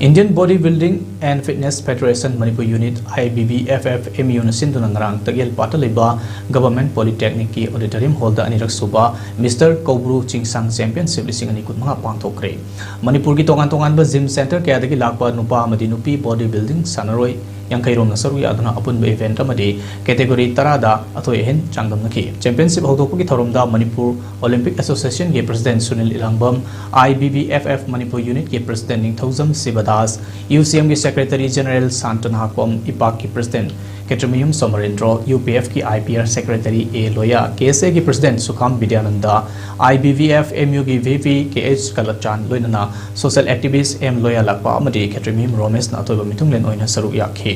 Indian Bodybuilding and Fitness Federation Manipur Unit IBBFF-MU na sinduna ngarang tagel pataliba Government Polytechnic ki Auditorium Hall da anirak suba Mr. Koubru Chingshang Championship lising ani kut mga pangthokhre Manipur ki tongan-tongan ba gym center kaya dagi lakpa nupa amadi nupi bodybuilding sanaroi yang kairom na saruya aduna apun ba event amadi category tarada athoi hen changdam naki championship hodokpu ki thoromda Manipur Olympic Association ke President Sunil Ilangbam IBBFF Manipur Unit ke President Ningthauzam Sibadas UCM ke Secretary General Santan Hakom IPAC ki President Ketramium Somarendro UPF की IPR Secretary A Loya KSA की President Sukham Vidyananda IBVF MU की VP KH Kalachan लोइनना Social Activist M Loya lakpa amadi Ketramium Romesh na toiba mitunglen oina saruk yakhi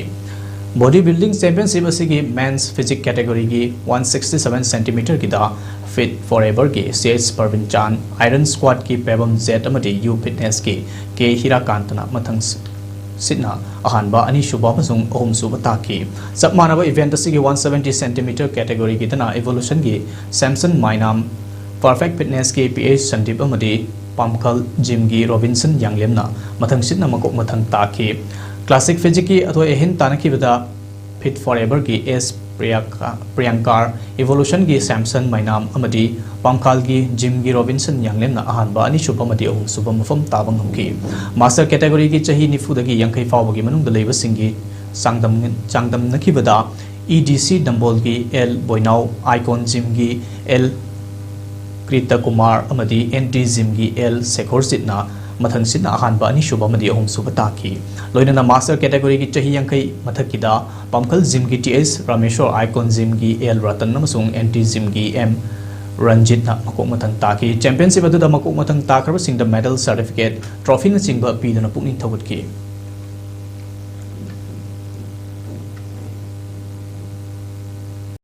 Bodybuilding Championship asigi Men's Physique category की 167 cm की दा Fit Forever की CH Parvin Chan Iron Squad की Pebam Z amadi U Fitness की K Hirakantana mathang Sidna ahanba ani shuba masung ohum suba taki sabmanaba event asigi 170 cm category ki tana evolution gi Samson Mainam Perfect Fitness ki PH Sandip amadi Pamkal Gym gi Robinson Yanglemna mathang sidna makok mathang taki Classic Physique ki atwa ehin tanaki bada Fit Forever ki S Priyankar Evolution gi Samson Mainam amadi Pamkal gi Gym gi Robinson Yanglemna ahanba ani shuba amadi ohum suba mafam tabang humki Master category ki chahi nifu dagi yankai fawa gi manung dalaiba singi changdam nakibada EDC dumbbell gi L Boinau Icon Gym gi L Krita Kumar amadi NT Gym gi L Sekhor Sidna mathang sidna ahanba ani shuba amadi ohum suba taki loinana master category ki chahi yankai mathakida Pamkal Gym gi TS Rameshwar Icon Gym gi L Ratan namasung NT Gym gi M Ranjit na makok matang taki championship adu da makok matang takraba sing the medal certificate trophy na singba pi dana pukning thawut ki